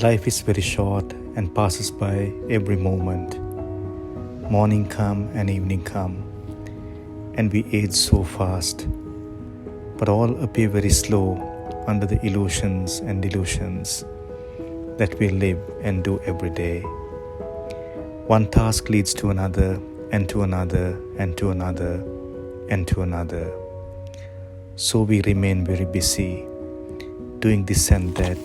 Life is very short and passes by every moment. Morning come and evening come, and we age so fast, but all appear very slow under the illusions and delusions that we live and do every day. One task leads to another, and to another, and to another, and to another. So we remain very busy, doing this and that,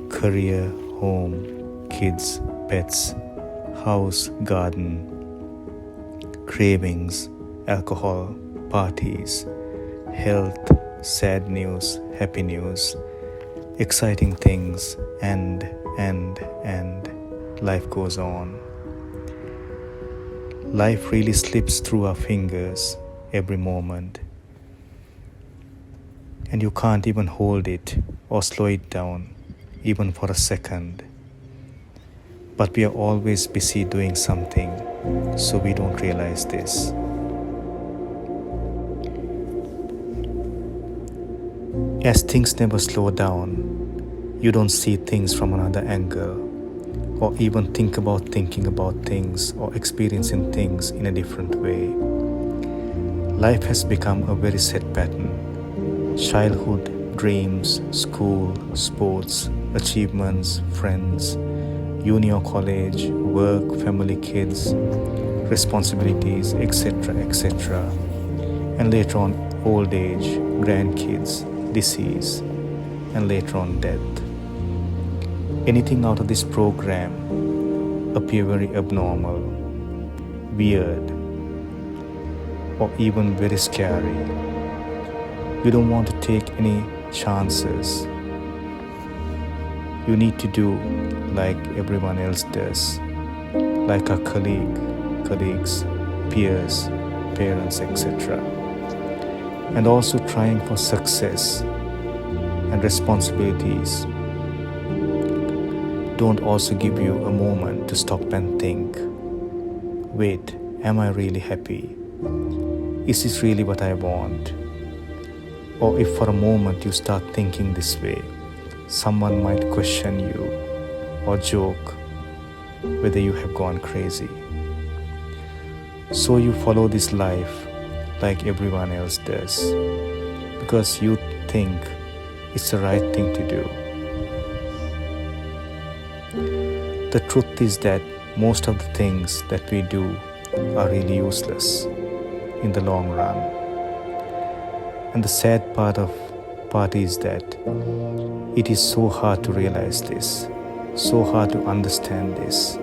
career, home, kids, pets, house, garden, cravings, alcohol, parties, health, sad news, happy news, exciting things, and life goes on. Life really slips through our fingers every moment, and you can't even hold it or slow it down even for a second. But we are always busy doing something, so we don't realize this. As things never slow down, you don't see things from another angle, or even think about thinking about things or experiencing things in a different way. Life has become a very set pattern. Childhood, dreams, school, sports, achievements, friends, uni or college, work, family, kids, responsibilities, etc., etc. And later on, old age, grandkids, disease, and later on, death. Anything out of this program appear very abnormal, weird, or even very scary. You don't want to take any chances. You need to do like everyone else does, like our colleagues, peers, parents, etc. And also trying for success and responsibilities don't also give you a moment to stop and think, wait, am I really happy? Is this really what I want? Or if for a moment you start thinking this way, someone might question you or joke whether you have gone crazy. So you follow this life like everyone else does, because you think it's the right thing to do. The truth is that most of the things that we do are really useless in the long run. And the sad part is that it is so hard to realize this, so hard to understand this.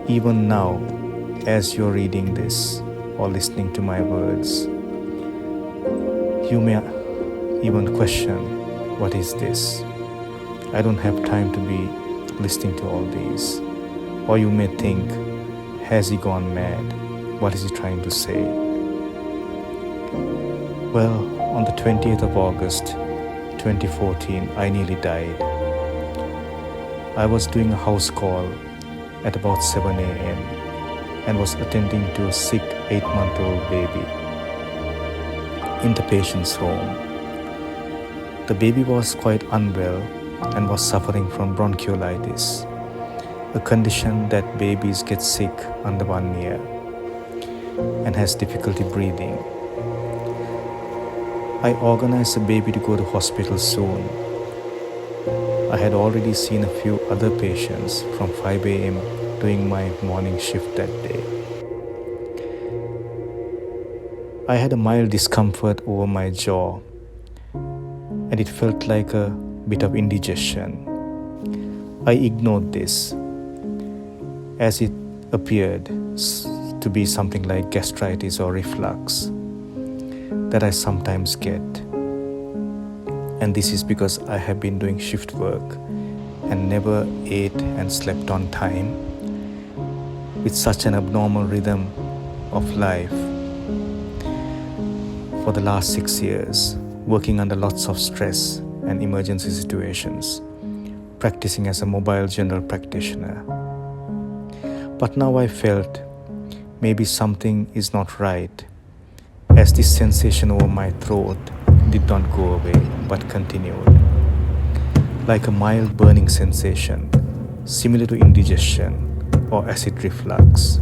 Even now, as you're reading this or listening to my words, you may even question, what is this? I don't have time to be listening to all these. Or you may think, has he gone mad? What is he trying to say? Well, on the 20th of August 2014, I nearly died. I was doing a house call at about 7 a.m. and was attending to a sick 8-month-old baby in the patient's home. The baby was quite unwell and was suffering from bronchiolitis, a condition that babies get sick under 1 year and has difficulty breathing. I organized the baby to go to hospital soon. I had already seen a few other patients from 5 a.m. doing my morning shift that day. I had a mild discomfort over my jaw, and it felt like a bit of indigestion. I ignored this, as it appeared to be something like gastritis or reflux that I sometimes get. And this is because I have been doing shift work and never ate and slept on time, with such an abnormal rhythm of life for the last 6 years, working under lots of stress and emergency situations, practicing as a mobile general practitioner. But now I felt maybe something is not right, as this sensation over my throat did not go away but continued. like a mild burning sensation, similar to indigestion or acid reflux,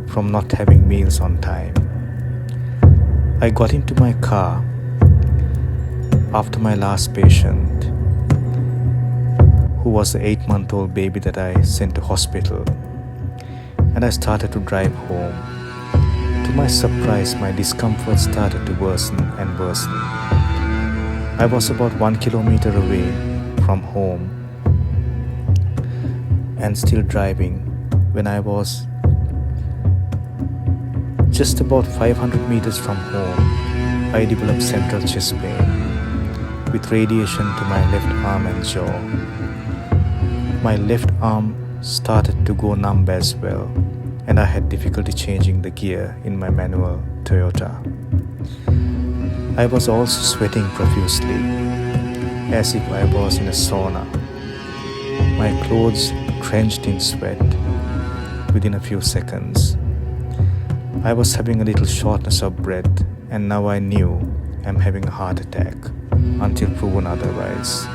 from not having meals on time. I got into my car after my last patient, who was the 8-month-old baby that I sent to hospital, and I started to drive home. To my surprise, my discomfort started to worsen and worsen. I was about 1 kilometer away from home and still driving when I was just about 500 meters from home. I developed central chest pain with radiation to my left arm and jaw. My left arm started to go numb as well, and I had difficulty changing the gear in my manual Toyota. I was also sweating profusely, as if I was in a sauna. My clothes drenched in sweat within a few seconds. I was having a little shortness of breath, and now I knew I'm having a heart attack until proven otherwise.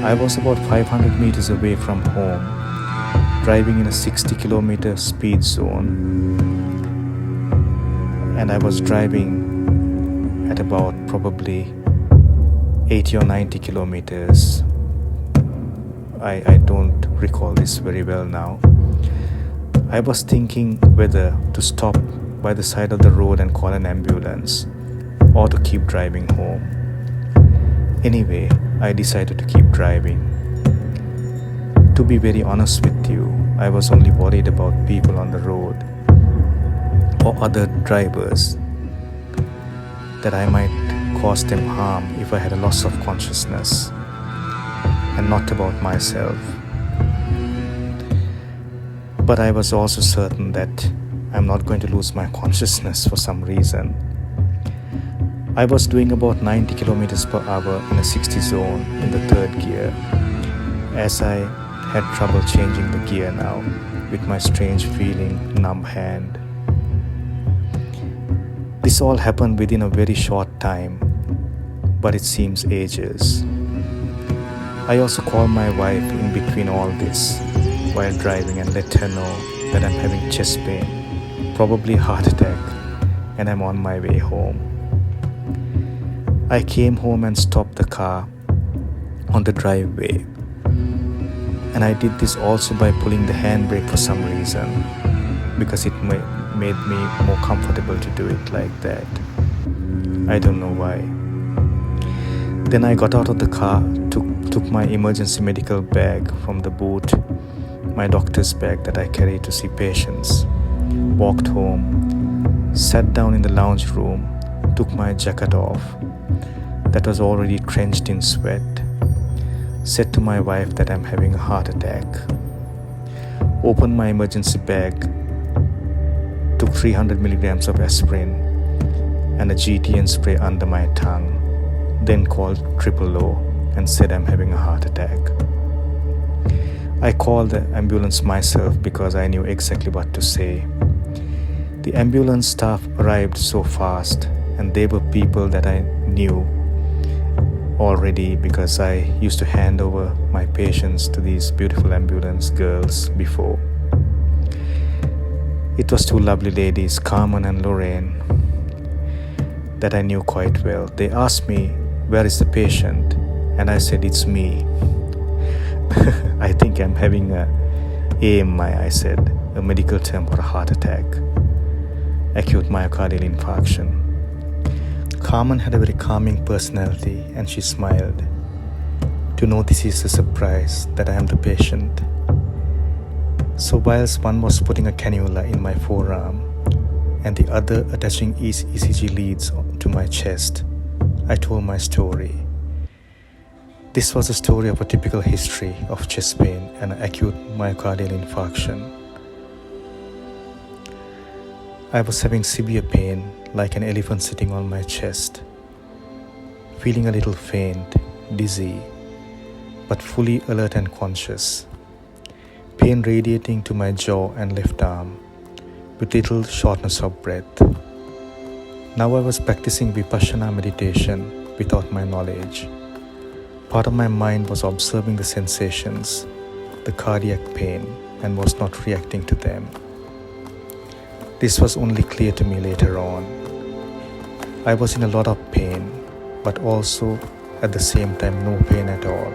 I was about 500 meters away from home, driving in a 60-kilometer speed zone, and I was driving at about probably 80 or 90 kilometers. I don't recall this very well now. I was thinking whether to stop by the side of the road and call an ambulance or to keep driving home. Anyway, I decided to keep driving. To be very honest with you, I was only worried about people on the road or other drivers, that I might cause them harm if I had a loss of consciousness, and not about myself. But I was also certain that I'm not going to lose my consciousness for some reason. I was doing about 90 kilometers per hour in a 60 zone in the third gear, as I had trouble changing the gear now with my strange feeling numb hand. This all happened within a very short time, but it seems ages. I also called my wife in between all this while driving and let her know that I'm having chest pain, probably heart attack, and I'm on my way home. I came home and stopped the car on the driveway, and I did this also by pulling the handbrake for some reason, because it made me more comfortable to do it like that. I don't know why. Then I got out of the car, took my emergency medical bag from the boot, my doctor's bag that I carry to see patients, walked home, sat down in the lounge room, took my jacket off that was already drenched in sweat, said to my wife that I'm having a heart attack, opened my emergency bag, took 300 milligrams of aspirin and a GTN spray under my tongue, then called OOO and said I'm having a heart attack. I called the ambulance myself because I knew exactly what to say. The ambulance staff arrived so fast, and they were people that I knew already because I used to hand over my patients to these beautiful ambulance girls before. It was two lovely ladies, Carmen and Lorraine, that I knew quite well. They asked me, "Where is the patient?" And I said, "It's me." I think I'm having a AMI, I said, a medical term for a heart attack, acute myocardial infarction. Carmen had a very calming personality, and she smiled. To know this is a surprise that I am the patient. So whilst one was putting a cannula in my forearm and the other attaching ECG leads to my chest, I told my story. This was a story of a typical history of chest pain and acute myocardial infarction. I was having severe pain, like an elephant sitting on my chest, feeling a little faint, dizzy, but fully alert and conscious. Pain radiating to my jaw and left arm, with little shortness of breath. Now I was practicing Vipassana meditation without my knowledge. Part of my mind was observing the sensations, the cardiac pain, and was not reacting to them. This was only clear to me later on. I was in a lot of pain, but also at the same time no pain at all.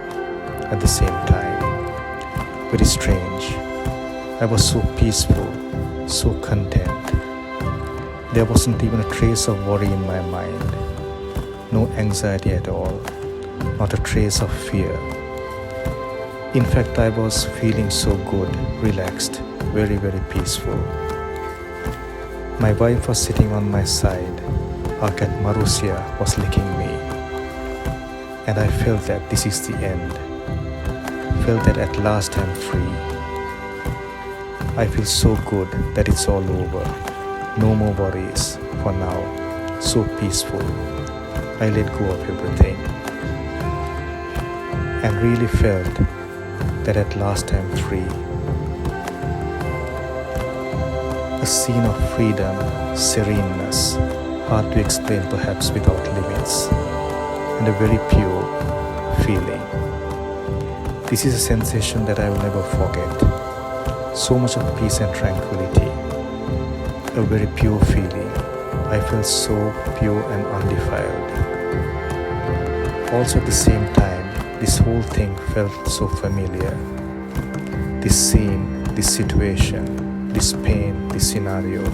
At the same time, very strange. I was so peaceful, so content. There wasn't even a trace of worry in my mind, no anxiety at all, not a trace of fear. In fact, I was feeling so good, relaxed, very, very peaceful. My wife was sitting on my side. Our cat Marussia was licking me. And I felt that this is the end. Felt that at last I'm free. I feel so good that it's all over. No more worries for now. So peaceful. I let go of everything. And really felt that at last I'm free. A scene of freedom, sereneness, hard to explain perhaps without limits, and a very pure feeling. This is a sensation that I will never forget. So much of peace and tranquility, a very pure feeling. I felt so pure and undefiled. Also at the same time, this whole thing felt so familiar. This scene, this situation, this pain, this scenario,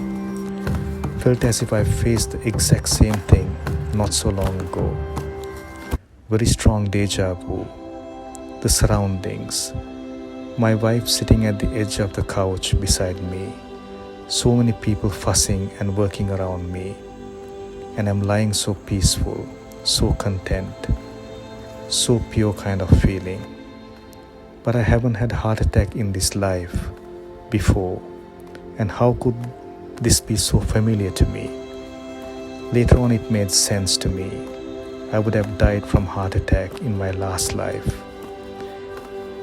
felt as if I faced the exact same thing not so long ago. Very strong deja vu. The surroundings. My wife sitting at the edge of the couch beside me. So many people fussing and working around me. And I'm lying so peaceful, so content, so pure kind of feeling. But I haven't had a heart attack in this life before. And how could this be so familiar to me? Later on it made sense to me. I would have died from heart attack in my last life.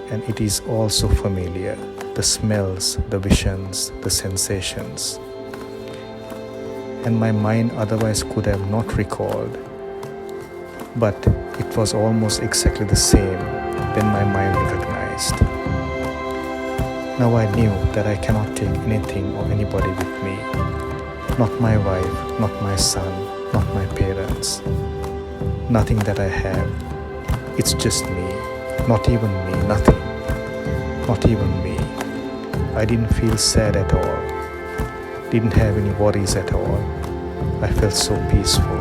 And it is also familiar. The smells, the visions, the sensations. And my mind otherwise could have not recalled. But it was almost exactly the same when my mind recognized. Now I knew that I cannot take anything or anybody with me. Not my wife, not my son, not my parents. Nothing that I have. It's just me. Not even me, nothing. Not even me. I didn't feel sad at all. Didn't have any worries at all. I felt so peaceful.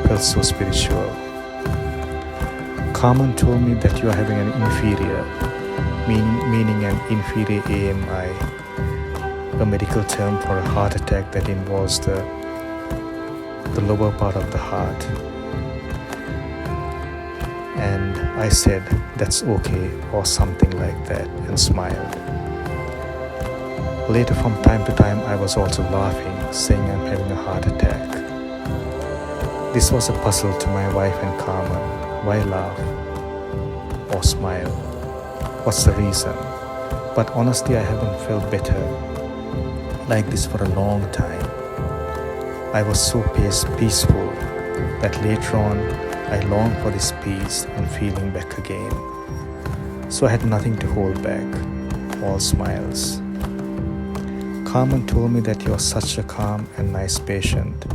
Felt so spiritual. Carmen told me that you are having an inferior, meaning an inferior AMI, a medical term for a heart attack that involves the lower part of the heart. And I said, that's okay, or something like that, and smiled. Later, from time to time, I was also laughing, saying I'm having a heart attack. This was a puzzle to my wife and Carmen. Why laugh or smile? What's the reason? But honestly, I haven't felt better like this for a long time. I was so peaceful that later on, I longed for this peace and feeling back again. So I had nothing to hold back, all smiles. Carmen told me that you are such a calm and nice patient,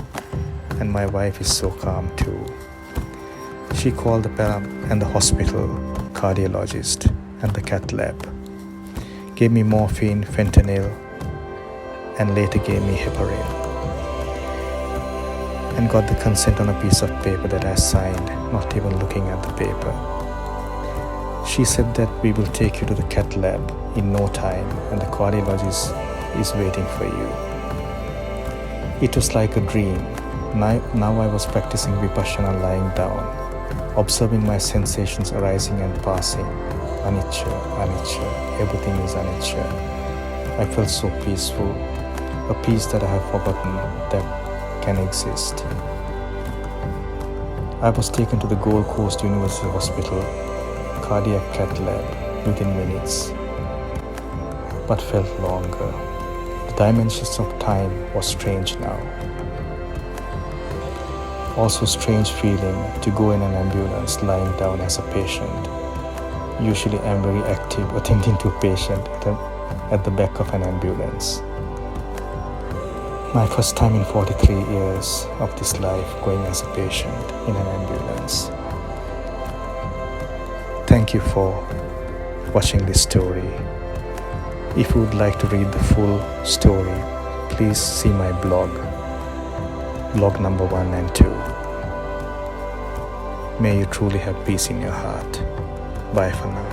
and my wife is so calm too. She called the and the hospital, cardiologist, and the cath lab, gave me morphine, fentanyl, and later gave me heparin, and got the consent on a piece of paper that I signed, not even looking at the paper. She said that we will take you to the cath lab in no time, and the cardiologist is waiting for you. It was like a dream. Now I was practicing Vipassana lying down, observing my sensations arising and passing. Anicca, anicca, everything is anicca. I felt so peaceful, a peace that I have forgotten that can exist. I was taken to the Gold Coast University Hospital, cardiac cath lab, within minutes, but felt longer. The dimensions of time was strange now. Also strange feeling to go in an ambulance lying down as a patient. Usually I'm very active attending to a patient at the back of an ambulance. My first time in 43 years of this life going as a patient in an ambulance. Thank you for watching this story. If you would like to read the full story, please see my blog number 1 and 2. May you truly have peace in your heart. Bye for now.